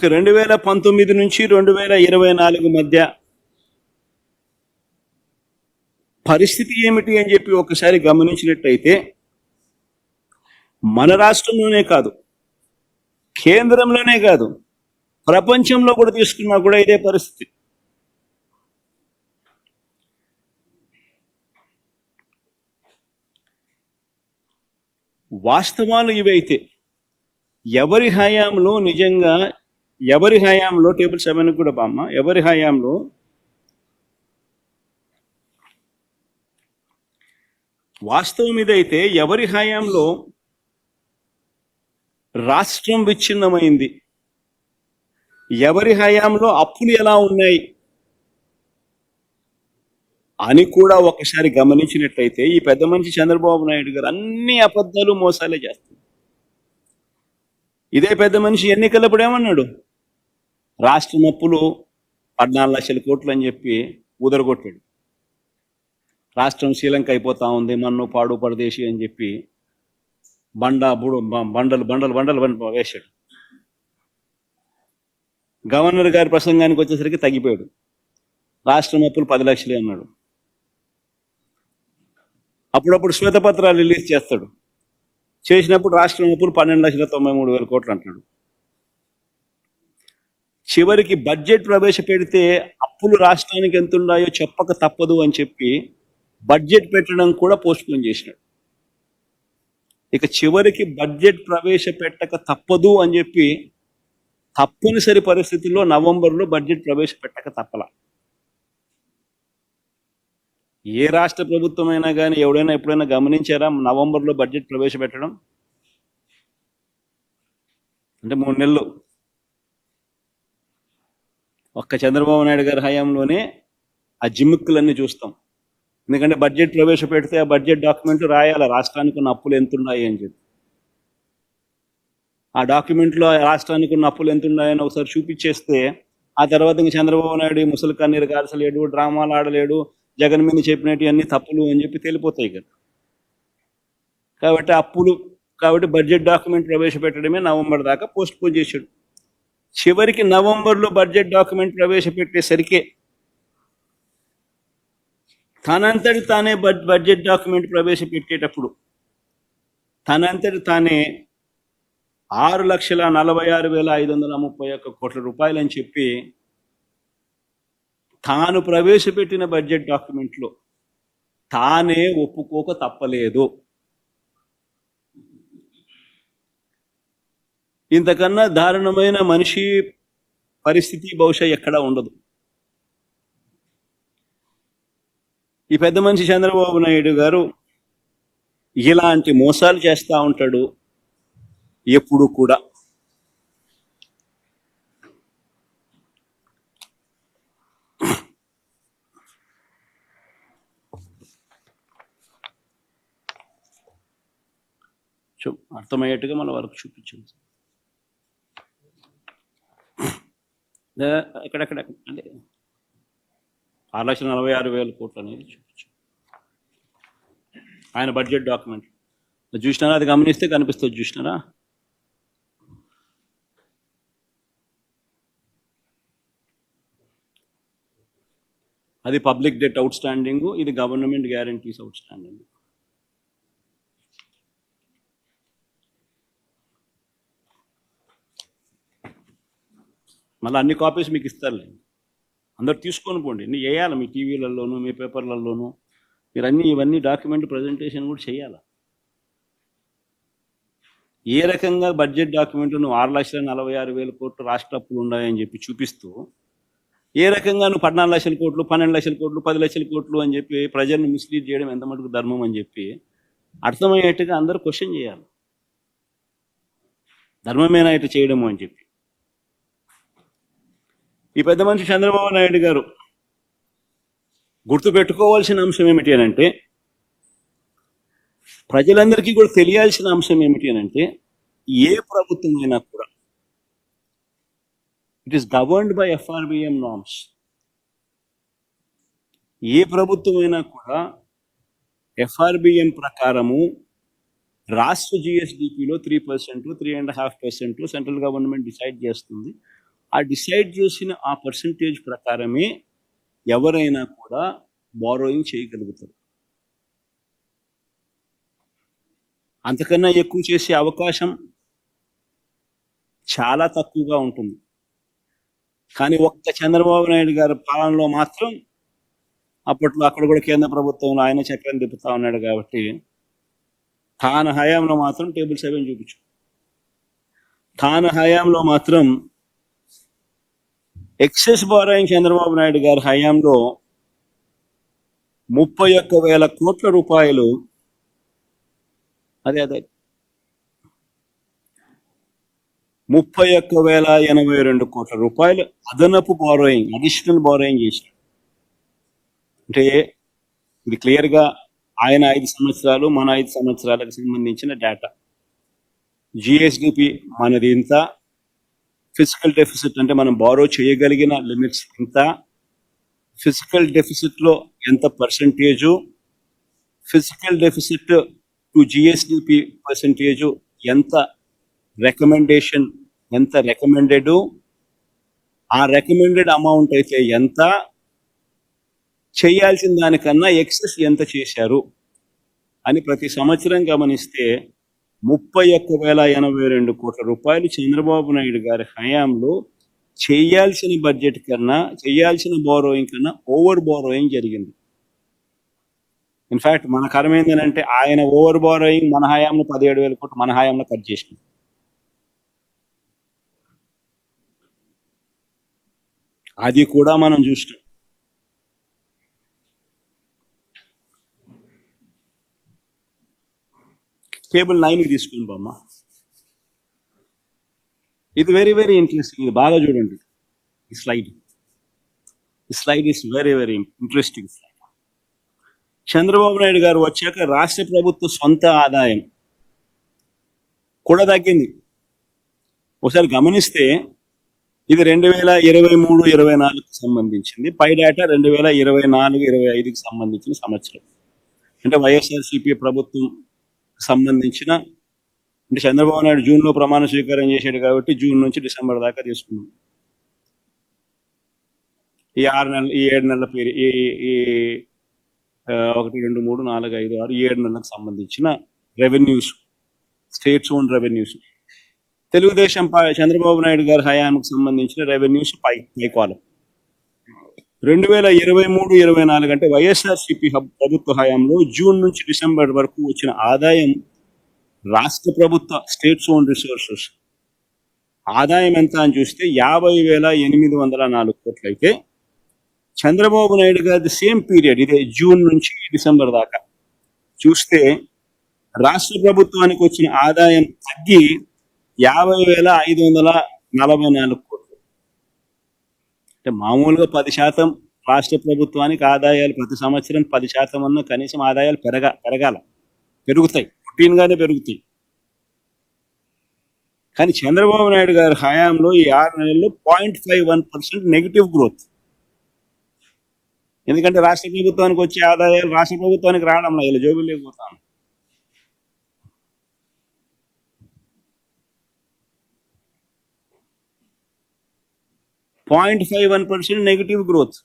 ఇక 2019 నుంచి 2024 మధ్య పరిస్థితి ఏమిటి అని చెప్పి ఒకసారి గమనించినట్టయితే మన రాష్ట్రంలోనే కాదు, కేంద్రంలోనే కాదు, ప్రపంచంలో కూడా తీసుకున్నా కూడా ఇదే పరిస్థితి. వాస్తవాలు ఇవైతే ఎవరి హయాంలో నిజంగా ఎవరి హయాంలో టేబుల్ 7 కూడా బామ్మ, ఎవరి హయాంలో వాస్తవం ఇదైతే ఎవరి హయాంలో రాష్ట్రం విచ్ఛిన్నమైంది, ఎవరి హయాంలో అప్పులు ఎలా ఉన్నాయి అని కూడా ఒకసారి గమనించినట్లయితే ఈ పెద్ద మనిషి చంద్రబాబు నాయుడు గారు అన్ని అబద్ధాలు మోసాలే చేస్తారు. ఇదే పెద్ద మనిషి ఎన్నికలప్పుడు ఏమన్నాడు, రాష్ట్రం అప్పులు 14 లక్షల కోట్లు అని చెప్పి ఉదరగొట్టాడు. రాష్ట్రం శ్రీలంక అయిపోతా ఉంది, మన్ను పాడు పరదేశి అని చెప్పి బండలు బండలు బండలు వేశాడు. గవర్నర్ గారి ప్రసంగానికి వచ్చేసరికి తగ్గిపోయాడు. రాష్ట్రం అప్పులు 10 లక్షలే అన్నాడు. అప్పుడప్పుడు శ్వేతపత్రాలు రిలీజ్ చేస్తాడు, చేసినప్పుడు రాష్ట్రం అప్పులు 12,93,000 కోట్లు అంటాడు. చివరికి బడ్జెట్ ప్రవేశపెడితే అప్పులు రాష్ట్రానికి ఎంత ఉన్నాయో చెప్పక తప్పదు అని చెప్పి బడ్జెట్ పెట్టడం కూడా పోస్ట్పోన్ చేసినాడు. ఇక చివరికి బడ్జెట్ ప్రవేశపెట్టక తప్పదు అని చెప్పి తప్పనిసరి పరిస్థితుల్లో నవంబర్లో బడ్జెట్ ప్రవేశపెట్టక తప్పల. ఏ రాష్ట్ర ప్రభుత్వం అయినా కానీ ఎవడైనా ఎప్పుడైనా గమనించారా నవంబర్లో బడ్జెట్ ప్రవేశపెట్టడం? అంటే 3 నెలలు ఒక్క చంద్రబాబు నాయుడు గారి హయాంలోనే ఆ జిమ్మిక్కులన్నీ చూస్తాం. ఎందుకంటే బడ్జెట్ ప్రవేశపెడితే ఆ బడ్జెట్ డాక్యుమెంట్ రాయాలి, రాష్ట్రానికి ఉన్న అప్పులు ఎంత ఉన్నాయి అని చెప్పి. ఆ డాక్యుమెంట్లో రాష్ట్రానికి ఉన్న అప్పులు ఎంత ఉన్నాయని ఒకసారి చూపించేస్తే ఆ తర్వాత ఇంకా చంద్రబాబు నాయుడు ముసలి కన్నీరు గార్చలేడు, డ్రామాలు ఆడలేడు, జగన్ మీద చెప్పినట్టు అన్ని తప్పులు అని చెప్పి తెలిపోతాయి కదా. కాబట్టి బడ్జెట్ డాక్యుమెంట్ ప్రవేశపెట్టడమే నవంబర్ దాకా పోస్ట్ పోన్ చేశాడు. చివరికి నవంబర్లో బడ్జెట్ డాక్యుమెంట్ ప్రవేశపెట్టేసరికి తనంతటి తానే బడ్జెట్ డాక్యుమెంట్ ప్రవేశపెట్టేటప్పుడు తనంతటి తానే 6,46,531 కోట్ల రూపాయలు అని చెప్పి తాను ప్రవేశపెట్టిన బడ్జెట్ డాక్యుమెంట్లో తానే ఒప్పుకోక తప్పలేదు. ఇంతకన్నా దారుణమైన మనిషి పరిస్థితి బహుశా ఎక్కడా ఉండదు. ఈ పెద్ద మనిషి చంద్రబాబు నాయుడు గారు ఇలాంటి మోసాలు చేస్తూ ఉంటాడు ఎప్పుడు కూడా. అర్థమయ్యేట్టుగా మన వరకు చూపించాం. ఎక్కడెక్కడ అంటే 6,46,000 కోట్లు అనేది చూపించాం ఆయన బడ్జెట్ డాక్యుమెంట్. చూసినారా? అది గమనిస్తే కనిపిస్తుంది. చూసినారా? అది పబ్లిక్ డెట్ అవుట్ స్టాండింగ్, ఇది గవర్నమెంట్ గ్యారంటీస్ అవుట్ స్టాండింగ్. మళ్ళీ అన్ని కాపీస్ మీకు ఇస్తారులే, అందరు తీసుకొని పోండి. ఇన్ని వేయాలి మీ టీవీలలోనూ మీ పేపర్లలోనూ. మీరు ఇవన్నీ డాక్యుమెంట్ ప్రజెంటేషన్ కూడా చేయాలి. ఏ రకంగా బడ్జెట్ డాక్యుమెంట్ నువ్వు 6,46,000 కోట్లు రాష్ట్ర అప్పులు ఉన్నాయని చెప్పి చూపిస్తూ, ఏ రకంగా నువ్వు 14 లక్షల కోట్లు 12 లక్షల కోట్లు 10 లక్షల కోట్లు అని చెప్పి ప్రజల్ని మిస్లీడ్ చేయడం ఎంత మటుకు ధర్మం అని చెప్పి అర్థమయ్యేట్టుగా అందరూ క్వశ్చన్ చేయాలి. ధర్మమేనా ఇటు చేయడము అని చెప్పి. ఈ పెద్ద మనిషి చంద్రబాబు నాయుడు గారు గుర్తుపెట్టుకోవాల్సిన అంశం ఏమిటి అని అంటే, ప్రజలందరికీ కూడా తెలియాల్సిన అంశం ఏమిటి అని అంటే, ఏ ప్రభుత్వం అయినా కూడా it is governed by FRBM norms. ఏ ప్రభుత్వం అయినా కూడా FRBM ప్రకారము రాష్ట్ర GSDPలో 3%, 3.5% సెంట్రల్ గవర్నమెంట్ డిసైడ్ చేస్తుంది. ఆ డిసైడ్ చేసిన ఆ పర్సంటేజ్ ప్రకారమే ఎవరైనా కూడా బారోయింగ్ చేయగలుగుతారు. అంతకన్నా ఎక్కువ చేసే అవకాశం చాలా తక్కువగా ఉంటుంది. కానీ ఒక్క చంద్రబాబు నాయుడు గారి పాలనలో మాత్రం అప్పట్లో అక్కడ కూడా కేంద్ర ప్రభుత్వంలో ఆయన చక్రం తిప్పుతా ఉన్నాడు కాబట్టి తాను హయాంలో మాత్రం టేబుల్ 7 చూపించు. తాను హయాంలో మాత్రం ఎక్సెస్ బారోయింగ్ చంద్రబాబు నాయుడు గారి హయాంలో 31,000 కోట్ల రూపాయలు, అదే 31,082 కోట్ల రూపాయలు అదనపు బారోయింగ్, అడిషనల్ బారోయింగ్ చేశారు. అంటే ఇది క్లియర్గా ఆయన 5 సంవత్సరాలు మన 5 సంవత్సరాలకు సంబంధించిన డేటా. జిఎస్డిపి మనది ఇంత, ఫిజికల్ డెఫిసిట్ అంటే మనం బారో చేయగలిగిన లిమిట్స్ ఇంత, ఫిజికల్ డెఫిసిట్లో ఎంత percentage, physical deficit to GSDP percentage ఎంత, రికమెండేషన్ ఎంత రికమెండెడ్, ఆ రికమెండెడ్ అమౌంట్ అయితే ఎంత, చేయాల్సిన దానికన్నా ఎక్సెస్ ఎంత చేశారు అని ప్రతి సంవత్సరం గమనిస్తే 31,082 కోట్ల రూపాయలు చంద్రబాబు నాయుడు గారి హయాంలో చేయాల్సిన బడ్జెట్ కన్నా, చేయాల్సిన బారోయింగ్ కన్నా ఓవర్ బారోయింగ్ జరిగింది. ఇన్ఫ్యాక్ట్ మన కరం ఏంటంటే ఆయన ఓవర్ బారోయింగ్ మన హయాంలో 17,000 కోట్లు మన హయాంలో కట్ చేసింది. అది కూడా మనం చూసినాం. టేబుల్ 9 తీసుకుని బొమ్మ, ఇది వెరీ వెరీ ఇంట్రెస్టింగ్. ఇది బాగా చూడండి. ఈ slide is very very interesting slide. Chandrababu Naidu గారు వచ్చాక రాష్ట్ర ప్రభుత్వ సొంత ఆదాయం కూడా తగ్గింది. ఒకసారి గమనిస్తే ఇది 2023-24కి సంబంధించింది. పై డేటా 2024-25కి సంబంధించిన సంవత్సరం. అంటే వైఎస్ఆర్సీపీ ప్రభుత్వం సంబంధించిన, అంటే చంద్రబాబు నాయుడు జూన్లో ప్రమాణ స్వీకారం చేశాడు కాబట్టి జూన్ నుంచి డిసెంబర్ దాకా తీసుకున్నాం. ఈ 7 నెలల పీరియడ్, ఈ 1, 2, 3, 4, 5, 6, 7 నెలలకు సంబంధించిన revenues, states own revenues, Telugu Desam Chandrababu Naidu గారి హయాంకు సంబంధించిన రెవెన్యూస్ పై కాలం. 2023-24 అంటే వైఎస్ఆర్సీపీ ప్రభుత్వ హయాంలో జూన్ నుంచి డిసెంబర్ వరకు వచ్చిన ఆదాయం రాష్ట్ర ప్రభుత్వ స్టేట్స్ ఓన్ రిసోర్సెస్ ఆదాయం ఎంత అని చూస్తే 50,804 కోట్లు అయితే, చంద్రబాబు నాయుడు గారి సేమ్ పీరియడ్, ఇదే జూన్ నుంచి డిసెంబర్ దాకా చూస్తే రాష్ట్ర ప్రభుత్వానికి వచ్చిన ఆదాయం తగ్గి 50,544 కోట్లు. అంటే మామూలుగా 10% రాష్ట్ర ప్రభుత్వానికి ఆదాయాలు ప్రతి సంవత్సరం 10% అన్న కనీసం ఆదాయాలు పెరుగుతాయి, రొటీన్గానే పెరుగుతాయి. కానీ చంద్రబాబు నాయుడు గారి హయాంలో ఈ 6 నెలల్లో 0.51% నెగిటివ్ గ్రోత్. ఎందుకంటే రాష్ట్ర ప్రభుత్వానికి వచ్చే ఆదాయాలు రాష్ట్ర ప్రభుత్వానికి రావడంలో ఇలా జోబులు లేకపోతాను. Negative growth.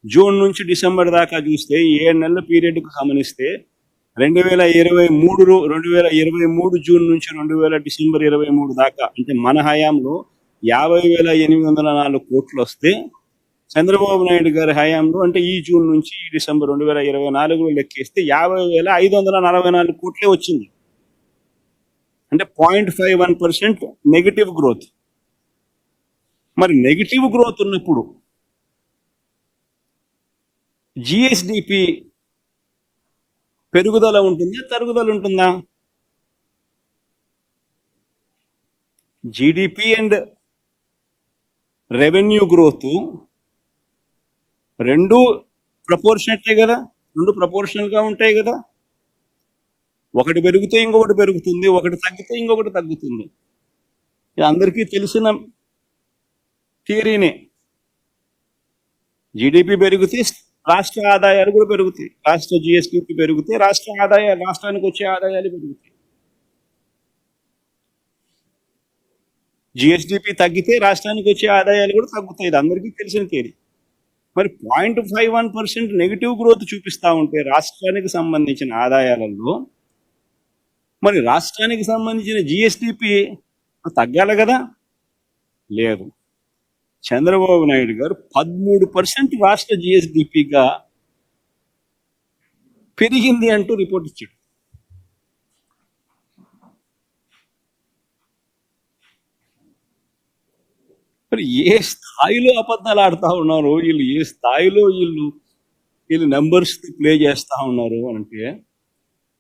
జూన్ నుంచి డిసెంబర్ దాకా చూస్తే 7 నెలల పీరియడ్కు గమనిస్తే 2023 జూన్ నుంచి 2000 డిసెంబర్ 23 దాకా, అంటే మన హయాంలో 50,804 కోట్లు వస్తే, చంద్రబాబు నాయుడు గారి హయాంలో అంటే ఈ జూన్ నుంచి ఈ డిసెంబర్ 2024లో లెక్కేస్తే 50,544 కోట్లే వచ్చింది. అంటే 0.51% నెగిటివ్ గ్రోత్. మరి నెగిటివ్ గ్రోత్ ఉన్నప్పుడు జిఎస్డిపి పెరుగుదల ఉంటుందా, తరుగుదల ఉంటుందా? జీడిపి అండ్ రెవెన్యూ గ్రోత్ రెండు ప్రపోర్షనట్లే కదా, రెండు ప్రపోర్షనల్గా ఉంటాయి కదా. ఒకటి పెరిగితే ఇంకొకటి పెరుగుతుంది, ఒకటి తగ్గితే ఇంకొకటి తగ్గుతుంది. ఇది అందరికీ తెలిసిన థియరీనే. జీడిపి పెరిగితే రాష్ట్ర ఆదాయాలు కూడా పెరుగుతాయి, రాష్ట్ర జిఎస్డిపి పెరిగితే రాష్ట్రానికి వచ్చే ఆదాయాలు పెరుగుతాయి. జిఎస్డిపి తగ్గితే రాష్ట్రానికి వచ్చే ఆదాయాలు కూడా తగ్గుతాయి, ఇది అందరికీ తెలిసిన తేలి. మరి 0.51% నెగిటివ్ గ్రోత్ చూపిస్తా ఉంటే రాష్ట్రానికి సంబంధించిన ఆదాయాలలో మరి రాష్ట్రానికి సంబంధించిన జిఎస్డిపి తగ్గాలి కదా, లేదు. చంద్రబాబు నాయుడు గారు 13% రాష్ట్ర జిఎస్డిపిగా పెరిగింది అంటూ రిపోర్ట్ ఇచ్చాడు. మరి ఏ స్థాయిలో అబద్ధాలు ఆడుతా ఉన్నారు వీళ్ళు, ఏ స్థాయిలో వీళ్ళు నెంబర్స్ ప్లే చేస్తా ఉన్నారు అంటే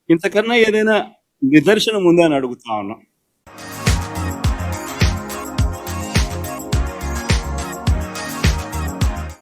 ఇంతకన్నా ఏదైనా నిదర్శనం ఉందని అడుగుతా ఉన్నాం.